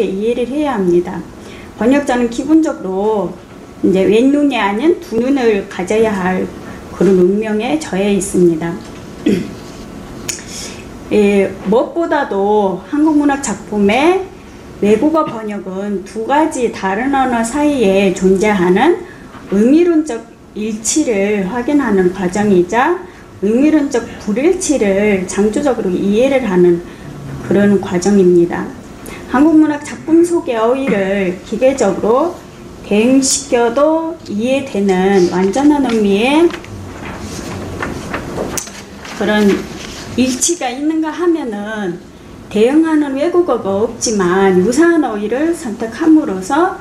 이해를 해야 합니다. 번역자는 기본적으로 이제 왼눈이 아닌 두 눈을 가져야 할 그런 운명에 처해 있습니다. 무엇보다도 한국문학 작품의 외국어 번역은 두 가지 다른 언어 사이에 존재하는 의미론적 일치를 확인하는 과정이자 의미론적 불일치를 창조적으로 이해를 하는 그런 과정입니다. 한국문학 작품 속의 어휘를 기계적으로 대응시켜도 이해되는 완전한 의미의 그런 일치가 있는가 하면은 대응하는 외국어가 없지만 유사한 어휘를 선택함으로써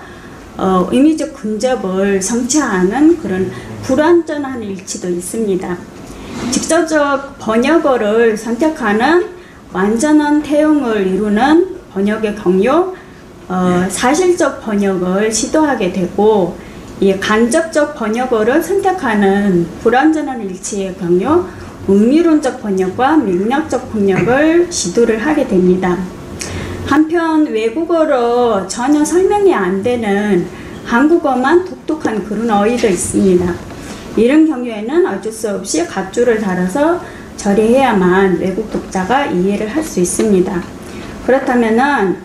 의미적 근접을 성취하는 그런 불완전한 일치도 있습니다. 직접적 번역어를 선택하는 완전한 대응을 이루는 번역의 경우 사실적 번역을 시도하게 되고, 이 간접적 번역어를 선택하는 불완전한 일치의 경우 의미론적 번역과 맥락적 번역을 시도를 하게 됩니다. 한편 외국어로 전혀 설명이 안 되는 한국어만 독특한 그런 어휘도 있습니다. 이런 경우에는 어쩔 수 없이 각주를 달아서 처리해야만 외국 독자가 이해를 할 수 있습니다. 그렇다면은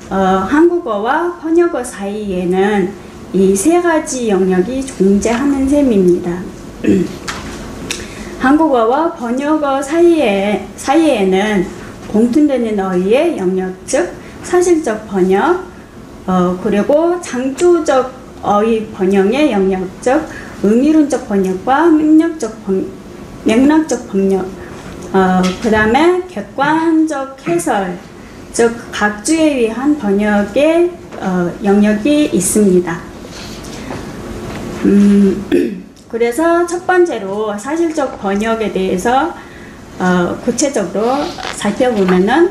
한국어와 번역어 사이에는 이 세 가지 영역이 존재하는 셈입니다. 한국어와 번역어 사이에는 공통되는 어휘의 영역, 즉 사실적 번역, 그리고 창조적 어휘 번역의 영역, 즉 의미론적 번역과 맥락적 번역, 그 다음에 객관적 해설, 즉 각주에 의한 번역의 영역이 있습니다. 그래서 첫 번째로 사실적 번역에 대해서 구체적으로 살펴보면은,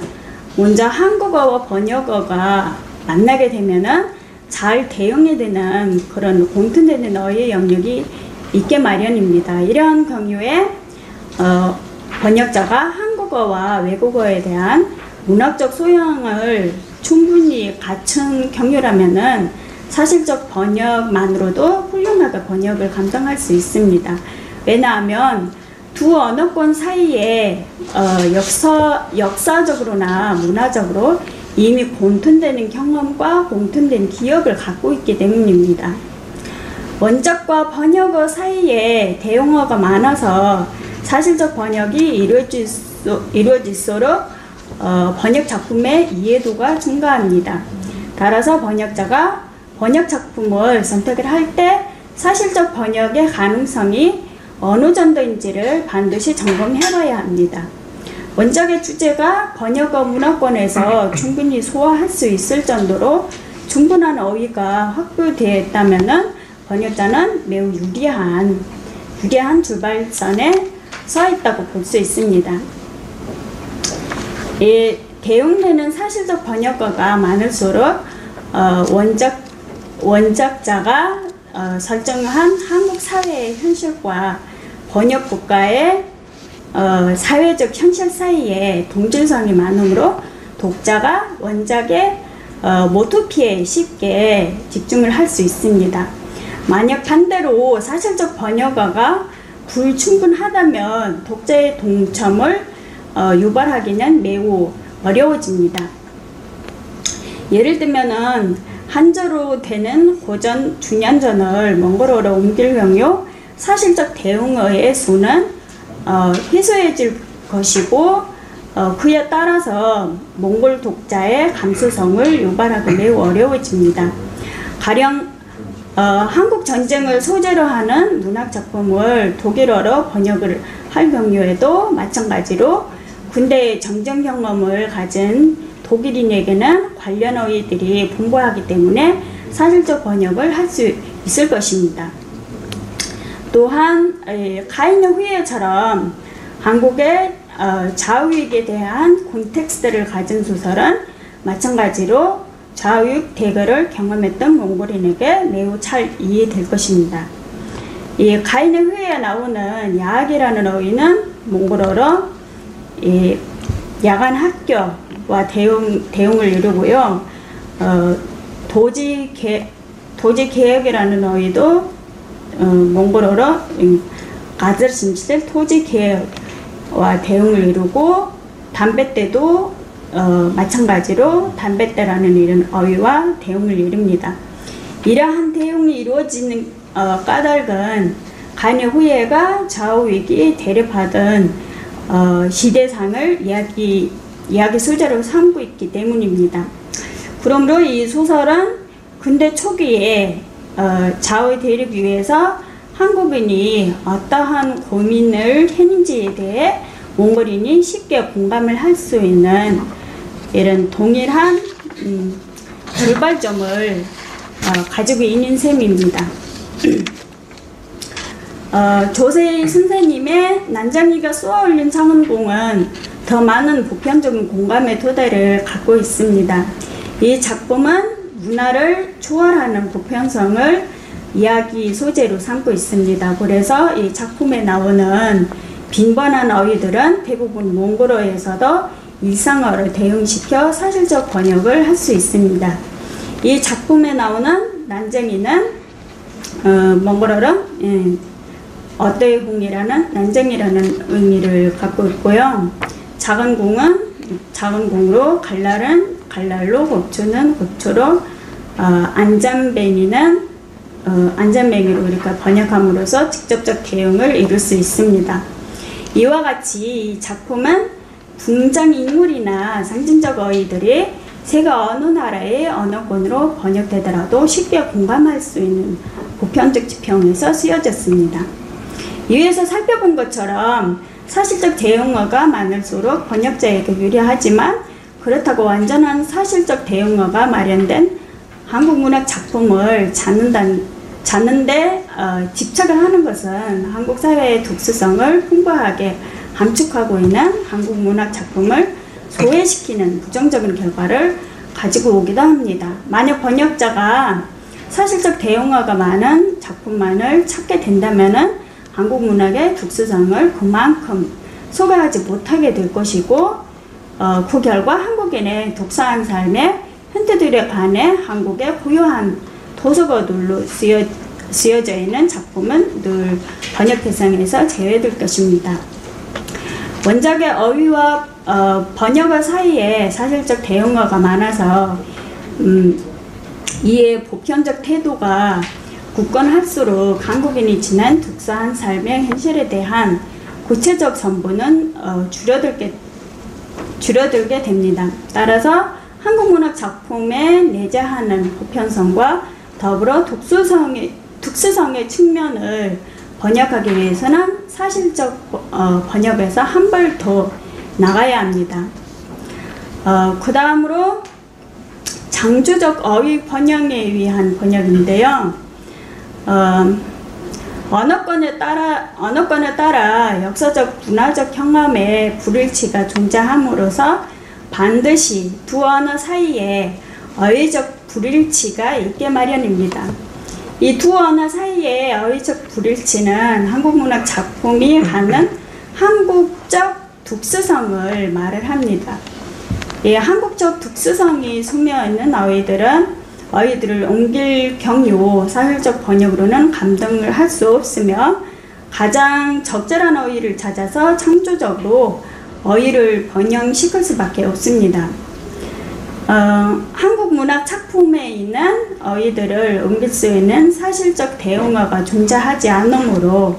먼저 한국어와 번역어가 만나게 되면은 잘 대응이 되는 그런 공통되는 어휘의 영역이 있게 마련입니다. 이러한 경우에 번역자가 한국어와 외국어에 대한 문학적 소양을 충분히 갖춘 경우라면은 사실적 번역만으로도 훌륭하게 번역을 감당할 수 있습니다. 왜냐하면 두 언어권 사이에 역사적으로나 문화적으로 이미 공통되는 경험과 공통된 기억을 갖고 있기 때문입니다. 원작과 번역어 사이에 대용어가 많아서 사실적 번역이 이루어질수록 번역 작품의 이해도가 증가합니다. 따라서 번역자가 번역 작품을 선택을 할 때 사실적 번역의 가능성이 어느 정도인지를 반드시 점검해 봐야 합니다. 원작의 주제가 번역어 문화권에서 충분히 소화할 수 있을 정도로 충분한 어휘가 확보되어 있다면 번역자는 매우 유리한 출발선에 서 있다고 볼 수 있습니다. 대응되는 사실적 번역어가 많을수록 원작자가 설정한 한국 사회의 현실과 번역 국가의 사회적 현실 사이에 동질성이 많으므로 독자가 원작의 모토피에 쉽게 집중을 할 수 있습니다. 만약 반대로 사실적 번역어가 불충분하다면 독자의 동참을 유발하기는 매우 어려워집니다. 예를 들면은 한자로 되는 고전 중년전을 몽골어로 옮길 경우 사실적 대응어의 수는 희소해질 것이고, 그에 따라서 몽골 독자의 감수성을 유발하기 매우 어려워집니다. 가령 한국 전쟁을 소재로 하는 문학 작품을 독일어로 번역을 할 경우에도 마찬가지로 군대의 정전 경험을 가진 독일인에게는 관련 어휘들이 풍부하기 때문에 사실적 번역을 할 수 있을 것입니다. 또한 가인의 후예처럼 한국의 좌우익에 대한 콘텍스트를 가진 소설은 마찬가지로 좌우익 대결을 경험했던 몽골인에게 매우 잘 이해될 것입니다. 이 가인의 후예에 나오는 야학이라는 어휘는 몽골어로 야간 학교와 대응을 이루고요. 토지개혁이라는 어휘도 몽골어로 가즈르심실 토지개혁과 대응을 이루고 담뱃대도 마찬가지로 담뱃대라는 이런 어휘와 대응을 이룹니다. 이러한 대응이 이루어지는 까닭은 간의 후예가 좌우위기 대립하던 시대상을 이야기 소재로 삼고 있기 때문입니다. 그러므로 이 소설은 근대 초기에 좌우 대립 위에서 한국인이 어떠한 고민을 했는지에 대해 몽골인이 쉽게 공감을 할 수 있는 이런 동일한 출발점을 가지고 있는 셈입니다. 조세희 선생님의 난장이가 쏘아올린 창원궁은 더 많은 보편적인 공감의 토대를 갖고 있습니다. 이 작품은 문화를 초월하는 보편성을 이야기 소재로 삼고 있습니다. 그래서 이 작품에 나오는 빈번한 어휘들은 대부분 몽골어에서도 일상어를 대응시켜 사실적 번역을 할 수 있습니다. 이 작품에 나오는 난쟁이는 몽골어로 어떼홍이라는 난쟁이라는 의미를 갖고 있고요. 작은 공은 작은 공으로, 갈랄은 갈랄로, 고추는 고추로, 안잠뱅이는 안잠뱅이로 우리가 번역함으로써 직접적 대응을 이룰 수 있습니다. 이와 같이 이 작품은 등장인물이나 상징적 어휘들이 세계 어느 나라의 언어권으로 번역되더라도 쉽게 공감할 수 있는 보편적 지평에서 쓰여졌습니다. 위에서 살펴본 것처럼 사실적 대응어가 많을수록 번역자에게 유리하지만 그렇다고 완전한 사실적 대응어가 마련된 한국 문학 작품을 찾는데 집착을 하는 것은 한국 사회의 특수성을 풍부하게 함축하고 있는 한국 문학 작품을 소외시키는 부정적인 결과를 가지고 오기도 합니다. 만약 번역자가 사실적 대응어가 많은 작품만을 찾게 된다면 한국 문학의 특수성을 그만큼 소개하지 못하게 될 것이고 그 결과 한국인의 독서한 삶의 현대들에 관해 한국의 고유한 도서거들로 쓰여져 있는 작품은 늘 번역 대상에서 제외될 것입니다. 원작의 어휘와 번역어 사이에 사실적 대응어가 많아서 이에 보편적 태도가 굳건할수록 한국인이 지난 독서한 삶의 현실에 대한 구체적 선보는 줄어들게 됩니다. 따라서 한국 문학 작품에 내재하는 보편성과 더불어 특수성의 측면을 번역하기 위해서는 사실적 번역에서 한 발 더 나가야 합니다. 그 다음으로 장주적 어휘 번역에 위한 번역인데요. 언어권에 따라 역사적 문화적 경험의 불일치가 존재함으로써 반드시 두 언어 사이에 어휘적 불일치가 있게 마련입니다. 이 두 언어 사이의 어휘적 불일치는 한국 문학 작품이 갖는 한국적 특수성을 말을 합니다. 이 한국적 특수성이 스며있는 어휘들을 옮길 경우 사실적 번역으로는 감당을 할 수 없으며 가장 적절한 어휘를 찾아서 창조적으로 어휘를 번영시킬 수밖에 없습니다. 한국 문학 작품에 있는 어휘들을 옮길 수 있는 사실적 대응어가 존재하지 않으므로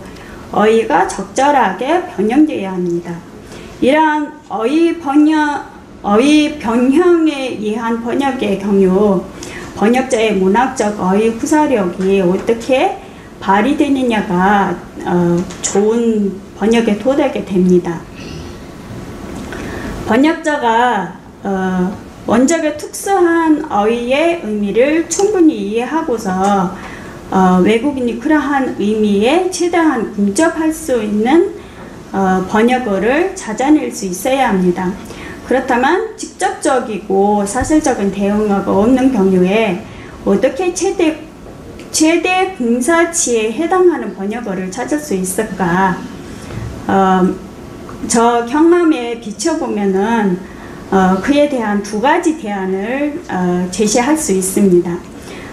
어휘가 적절하게 변형되어야 합니다. 이러한 어휘 변형에 의한 번역의 경우 번역자의 문학적 어휘 구사력이 어떻게 발휘되느냐가 좋은 번역의 토대가 됩니다. 번역자가 원작의 특수한 어휘의 의미를 충분히 이해하고서 외국인이 그러한 의미에 최대한 근접할 수 있는 번역어를 찾아낼 수 있어야 합니다. 그렇다면 직접적이고 사실적인 대응어가 없는 경우에 어떻게 최대 공사치에 해당하는 번역어를 찾을 수 있을까? 저 경험에 비춰보면은 그에 대한 두 가지 대안을 제시할 수 있습니다.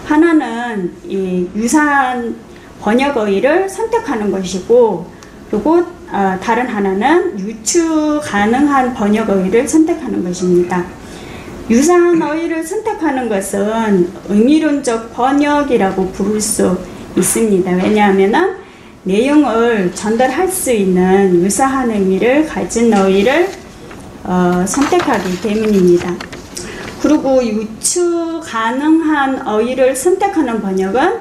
하나는 이 유사한 번역어휘를 선택하는 것이고, 그리고 다른 하나는 유추 가능한 번역어휘를 선택하는 것입니다. 유사한 어휘를 선택하는 것은 의미론적 번역이라고 부를 수 있습니다. 왜냐하면 내용을 전달할 수 있는 유사한 의미를 가진 어휘를 선택하기 때문입니다. 그리고 유추 가능한 어휘를 선택하는 번역은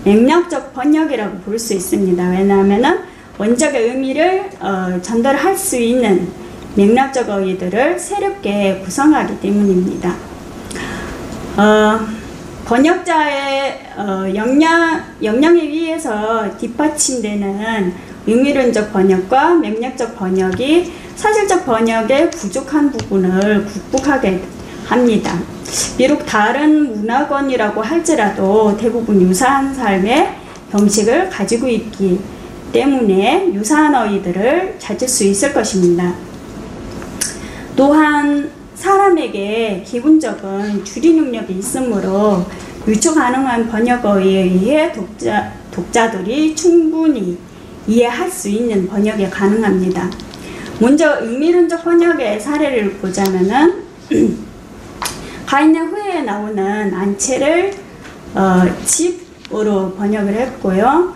맥락적 번역이라고 부를 수 있습니다. 왜냐하면 원작의 의미를 전달할 수 있는 맥락적 어휘들을 새롭게 구성하기 때문입니다. 번역자의 역량에 의해서 뒷받침되는 의미론적 번역과 맥락적 번역이 사실적 번역의 부족한 부분을 극복하게 합니다. 비록 다른 문화권이라고 할지라도 대부분 유사한 삶의 형식을 가지고 있기 때문에 유사한 어휘들을 찾을 수 있을 것입니다. 또한 사람에게 기본적인 추리 능력이 있으므로 유추 가능한 번역어휘에 의해 독자들이 충분히 이해할 수 있는 번역이 가능합니다. 먼저 의미론적 번역의 사례를 보자면은 가인의 후예에 나오는 안채를 집으로 번역을 했고요.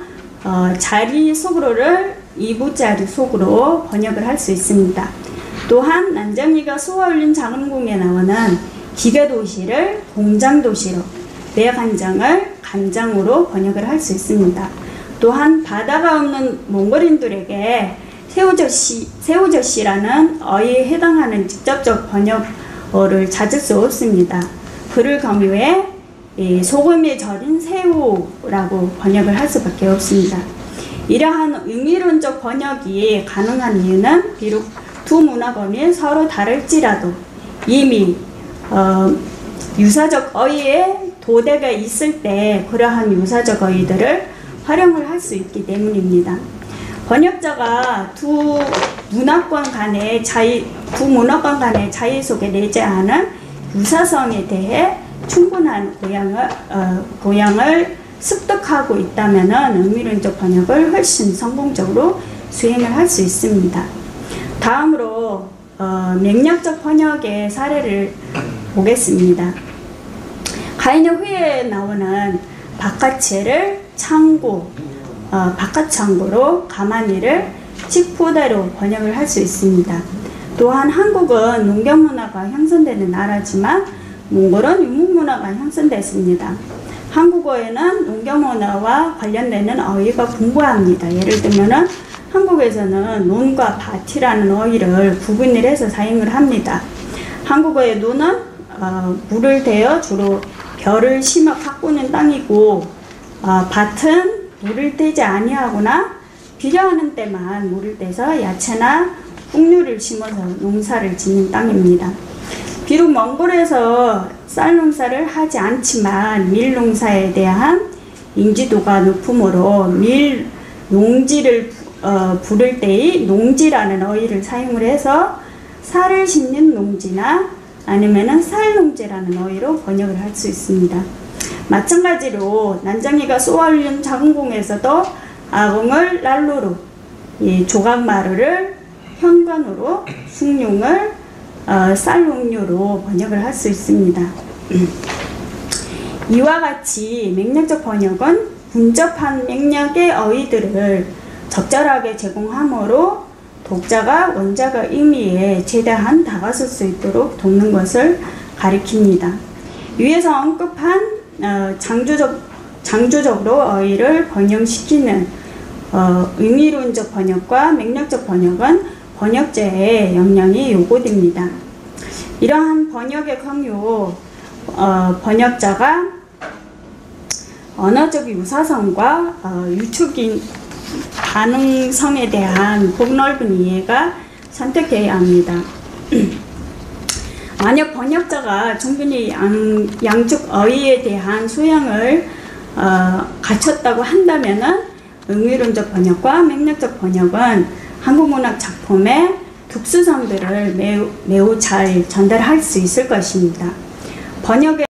자리 속으로를 이부자리 속으로 번역을 할 수 있습니다. 또한 난장이가 쏘아올린 작은 공에 나오는 기계도시를 공장도시로, 매간장을 간장으로 번역을 할 수 있습니다. 또한 바다가 없는 몽골인들에게 새우젓이라는 어휘에 해당하는 직접적 번역어를 찾을 수 없습니다. 그를 경유해 소금에 절인 새우라고 번역을 할 수밖에 없습니다. 이러한 의미론적 번역이 가능한 이유는 비록 두 문화권이 서로 다를지라도 이미 유사적 어휘에 도대가 있을 때 그러한 유사적 어휘들을 활용을 할 수 있기 때문입니다. 번역자가 두 문화권 간의 차이 속에 내재하는 유사성에 대해 충분한 고양을 습득하고 있다면 의미론적 번역을 훨씬 성공적으로 수행을 할 수 있습니다. 다음으로 맥락적 번역의 사례를 보겠습니다. 가인의 후예에 나오는 바깥채를 창고, 바깥창고로 가마니를 직포대로 번역을 할 수 있습니다. 또한 한국은 농경문화가 형성되는 나라지만 몽골은 유목문화가 형성됐습니다. 한국어에는 농경문화와 관련되는 어휘가 풍부합니다. 예를 들면 한국에서는 논과 밭이라는 어휘를 구분을 해서 사용을 합니다. 한국어의 논은 물을 대어 주로 벼를 심어 가꾸는 땅이고, 밭은 물을 대지 아니하거나 필요하는 때만 물을 떼서 야채나 곡류를 심어서 농사를 짓는 땅입니다. 비록 몽골에서 쌀 농사를 하지 않지만 밀 농사에 대한 인지도가 높으므로 밀 농지를 부를 때의 농지라는 어휘를 사용을 해서 쌀을 심는 농지나 아니면은 쌀농지라는 어휘로 번역을 할 수 있습니다. 마찬가지로 난장이가 쏘아올린 작은 공에서도 아공을 난로로, 조각마루를 현관으로, 숭늉을 쌀농류로 번역을 할 수 있습니다. 이와 같이 맥락적 번역은 분접한 맥락의 어휘들을 적절하게 제공함으로 독자가 원작의 의미에 최대한 다가설 수 있도록 돕는 것을 가리킵니다. 위에서 언급한 창조적으로 어휘를 번역시키는 의미론적 번역과 맥락적 번역은 번역자의 역량이 요구됩니다. 이러한 번역의 경우 번역자가 언어적 유사성과 유축인 가능성에 대한 폭넓은 이해가 선택되어야 합니다. 만약 번역자가 충분히 양쪽 어휘에 대한 소양을 갖췄다고 한다면은 의미론적 번역과 맥락적 번역은 한국문학 작품의 특수성들을 매우 잘 전달할 수 있을 것입니다. 번역에